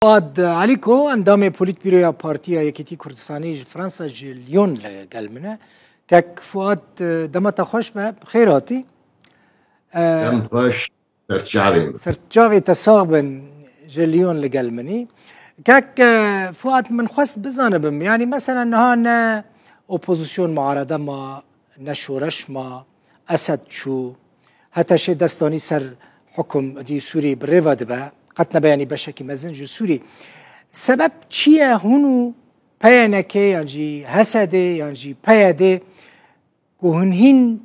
فؤاد عليكو اندام بوليت بيرويا بارتيا يكيتي كردستاني فرنسا جليون لقلمنا كاك فؤاد دمتا خوش بخيراتي دم خوش سرتجاوي تصابن جليون لقلمني كاك فؤاد من خواست بزانبم يعني مثلا نهانا اوبوزيسيون معارضه ما نشورش ما اسد شو حتى شي دستاني سر حكم دي سوري بريفا دبا قد بياني بشكي مزنج سوري سبب چیه هونو پیانکه یعنی حسده یعنی پیاده که هنهین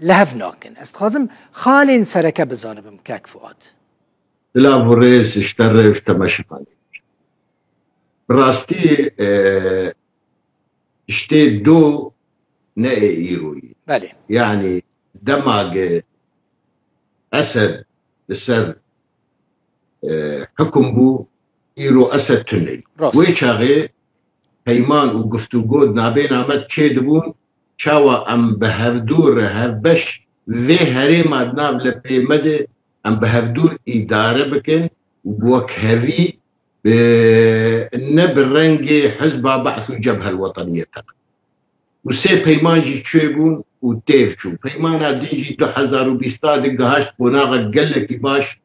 لحف ناکن است خازم خالین سرکه بزانبم کاک فؤاد لا بوريس اشتري واشتمشي براستي اشتي دو نائيروي بله يعني دماغ اسد لسر حكم بو ايرو اسد تني ويشاغي هيمان وقفتوغو نابينا مت تشيدبون شاوا ام بهفدور هفبش في هريما دناب لبي مدي ام بهفدور اداره بكن وبوك هذي النب الرنجي حزب بعث الجبهه الوطنيه تق وسي بيمان جي تشيبون وتيفشو بيمان ديجي 2020 دقهاش بوناغا قلكي باش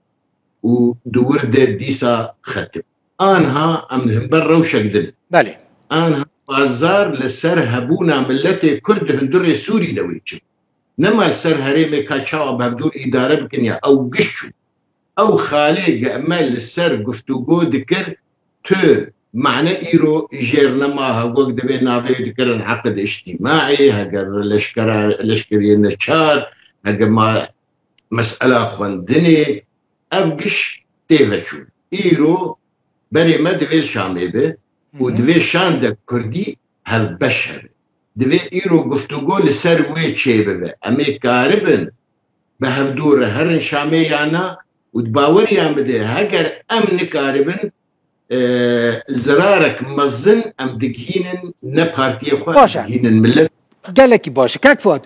ودور ديسا ختم انها ام برا وشقدل بله انها بازار لسر هبونا ملتي كرد هندري سوري دويتش نما لسر هريمي كاشاوا بهدول اداره بكنيا او قشو او خالي قامل لسر قفتوغو دكر تو معنى ايرو جيرنا ما وقت بين نافي دكر انعقد اجتماعي هقر لشكري النشار هقر ما مسألة خواندني افقش تيفتشو ايرو بري ما دويل شامي به ودوي شاندك كردي هالبشر دوي ايرو قفتوغو لسر ويتشي به امي كاربن بهفدور هرن شامي يانا ودباور يامده هاجر ام نكاربن زرارك مزن ام دقهين نبارتي اخوان دقهين ملت قالك باشا كاك فؤاد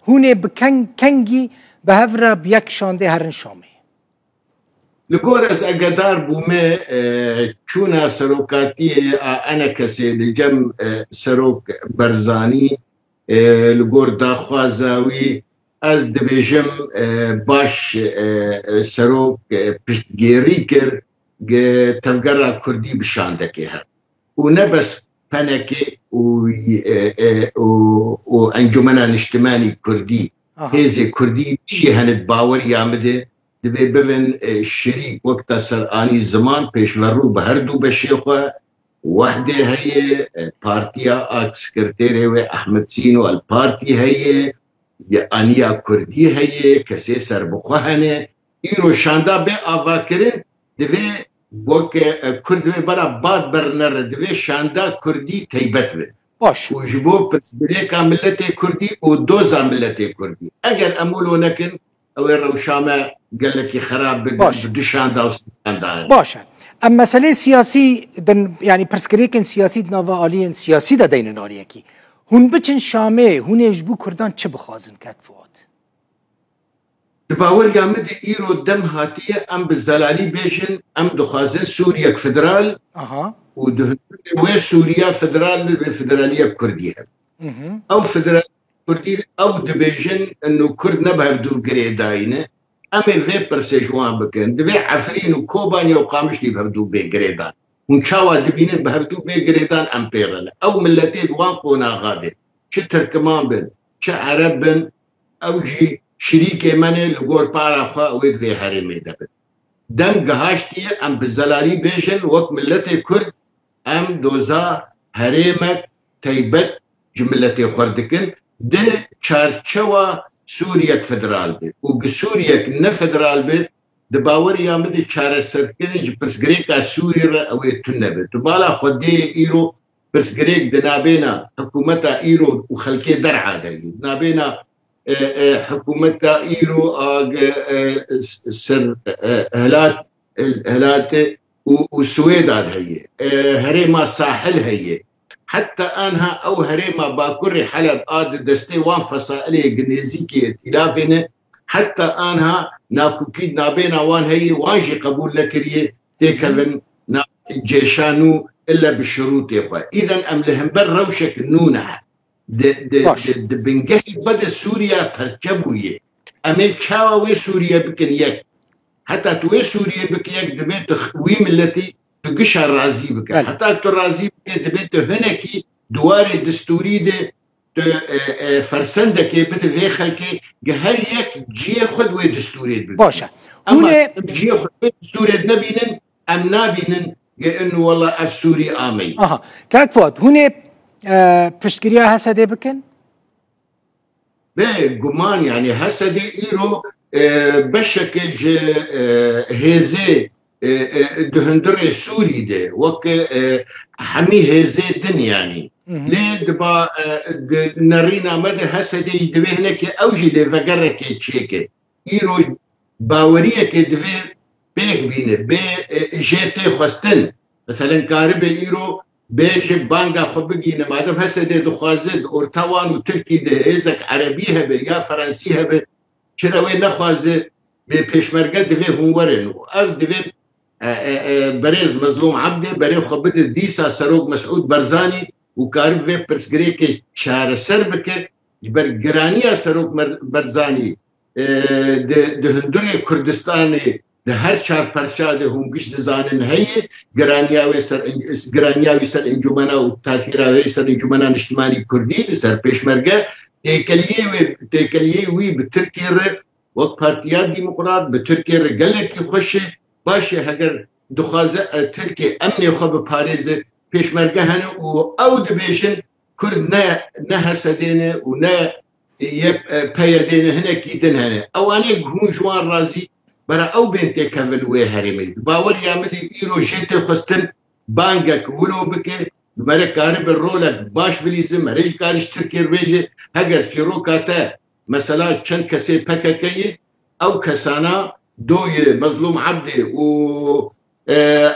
هوني بكنجي بهفرا بيك شانده هرن شامي لقورس اقدار بومي چونا سروكاتي انا كسي لجم سروك برزاني لقور داخوازاوي از دبیجم باش سروک پشتگیری کر تفگرا کردی بشانده که هر و نبس پنکه و انجمنا نشتمانی کردی هزی کردی چی هند باور یامده دبی ببین شریک وقت سرانی زمان پیشورو به هر دو بشیخوا وحده هی پارتیا سکرتیره و احمد سینو الپارتی هی انیا کردی هی کسی سر بخواهنه ایرو شانده به آوا کرن دوی بوک کرد برا باد برنر دوی شانده کردی تیبت به باش و جبو پرسبریکا ملت کردی و دوزا ملت کردی اگر امولو نکن او روشامه قالك خراب بدو شانده و ستانده باشه اما مسئله سیاسی يعني پرسکریکن سیاسی نوا آلین سیاسی دا دین ناریه کی هون بچن شامه هون اجبو کردان چه بخوازن کاک فؤاد دباور یامد ایرو دم هاتیه ام بزلالی بیشن ام دخوازن سوریا فدرال و دهنوه سوریا فدرال فدرالية كردية او فدرال كردي او دبيجن انه كرد نبه بدو قريداينه امي في برسيجوان بكن دبي عفرين وكوبانيا وقامش لي بهدو بي قريدان ونشاوا دبينين بهدو بي قريدان امبيرل او ملتين وانقونا غادي شتر كمان بن شعرب بن او جي شريكي مني لقور بارا خوا ويد في حريمي دبن دم قهاشتي ام بزلالي بيجن وقت ملتي كرد ام دوزا حريمك تيبت جملتي خردكن ده چارچوا سوریک فدرال ده و سوریک نه فدرال به دباور یامد چاره سرکنج پرسگریکا سوری را اوی تنبه دبالا خودی ایرو پرسگریک دنابینا حکومتا ایرو و خلکی درعا ده دنابینا حکومتا ایرو سر هلات و سويداد هي هريما ساحل هي حتى انها او هريما باكوري حلب اد دستي وان فصائلي جنيزيكي ائتلافنا حتى انها ناكوكيد نابينا وان هي واجي قبول لكريه تيكفن جيشانو إلا بالشروط إخوة. إذا أم لهم بر روشك نونها د بنجحي خد سوريا برجبوية أمي تشاوى وي سوريا بكن يك حتى توي سوريا بك يك دبيت ويم التي تقشها الرازي بك حتى الرازي بك دبيت هناكي دواري دستوري دي فرسندك بده في خلكي جهر يك جي خد وي دستوري بك باشا أما جي خد وي دستوري نبينن أم نابينن إنه والله السوري آمي كاك فؤاد هنا بشتكريا هسدي بكن؟ بيه قمان يعني هسدي إيرو بشك هزي دهندر سوري ده وك حمي هزي دن يعني ليه دبا نرينا مدى هسدي دبي هناك أوجي لفقرك تشيك إيرو باورية دبي بيك بينه بي جيتي خستن مثلا كاربي إيرو بيجي بانجا خبقينا مادام هسه دي دخوازد أورتوان وتركي دي إيزك عربيها بي يا فرنسيها بي شراوي نخوازد بي بيشمرقة دي فيه هنورن وأف دي فيه بريز مظلوم عبدي بريو خبط ديسا سروق مسعود برزاني وكارب فيه برسقريكي شهر سربكي جبر قرانيا سروق برزاني دي هندوري كردستاني ده هر شهر پرشاده هم گشت زانن هی گرانیاوی سر انجمنا و تاثیراوی سر انجمنا اجتماعی کردی سر پیشمرگه تکلیه وی به ترکیه ره وقت پارتیات ديمقراط به ترکیه ره گلکی خوشه باشه اگر دخوازه ترکیه امنی خواب پاریزه پیشمرگه هنه و او دبیشن کرد نه حسدینه و نه پیادینه هنه کیتن هنه اوانی هون جوان رازی برا او بنتي كفن وي هرمي باور يا مدي ايرو جيت خستن بانجك ولو بك برا كارب الرولك باش بليزم مرج كارش تركير بيجي هجر شروكاتا مثلا كان كسي بككي او كسانا دوي مظلوم عبدي و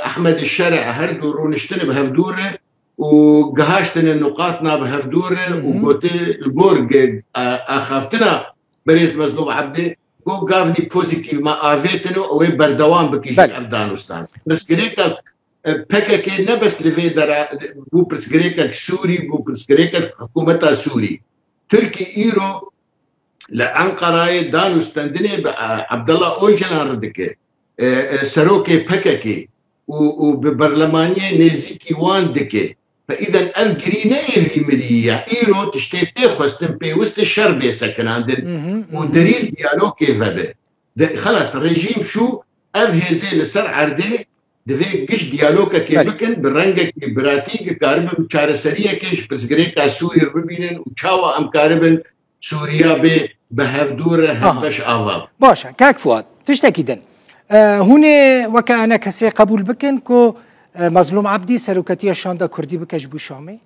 احمد الشرع هردو رونشتن بهفدوره وقهاشتن النقاطنا بهفدوره وقوتي البورج اخافتنا بريز مظلوم عبدي گو گاونی پوزیتیو ما آویتنو او بردوام بکیش افغانستان بس گریکا پکه نبس لفی درا بو پرس گریکا سوري بو پرس گریکا حکومتا سوري تركي ايرو لانقره دانوستندني عبد الله اوجلان ردك سروكي بككي وببرلمانيه نزيكي وان دكي فاذا الجرينه في مدية ايرو تشتي خستن بي وسط الشرب سكن عندن ودليل ديالوج كيف هذا خلاص الرجيم شو افهزي لسر عرضي دفي قش ديالوج كيف بكن بالرنجه براتيك كارب بشارسريه كيش بس غريكا سوري ربينن وشاوا ام كاربن سوريا بهفدور هبش افاب باشا كاك فؤاد تشتكي دن هنا وكأنا كسي قبول بكن كو مظلوم عبدي سروكتية شاندا كردي بكش بو شامي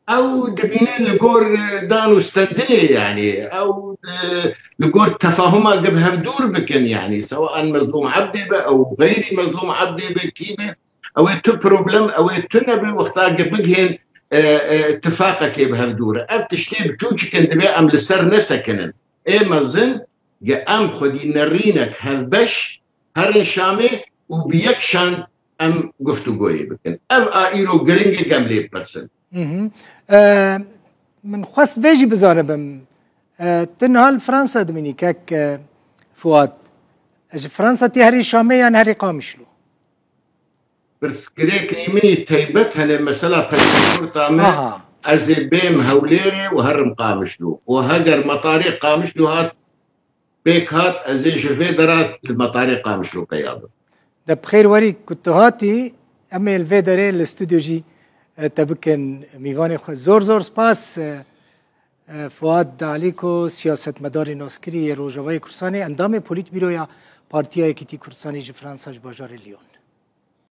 او دبينين لقور دانو استندني يعني او لقور تفاهما قبل هفدور بكن يعني سواء مظلوم عبدي او غيري مظلوم عبدي بكيبه او تو بروبلم او تنبي وقتا قبلهن اتفاقك بهفدور افتشتي بتوجي كن دبي ام لسر نسكنن اي مزن ام خدي نرينك هفبش هر شامي وبيك شان ام گفتگویی بکن ام ایرو گرینگی گملی پرسن من خواست ویجی بزانبم تنهال فرانسا دمینی کک فؤاد فرانسا تی هری شامه یا هری قامشلو برس گریک نیمنی تیبت هنه مثلا پشتور تامه از بیم هولیری و هرم قامشلو و هگر مطاری قامشلو هات بيك هات از جفه درات المطاری قامشلو قیابه ده بخير وري كنت هاتي امي الفيدري الاستوديو جي تبكن ميغاني خو زور سپاس فؤاد عليكو سياست مدار ناسكري روجاوي كرساني اندام پوليت بيرويا پارتيا اكيتي كرساني جي فرنسا باجار ليون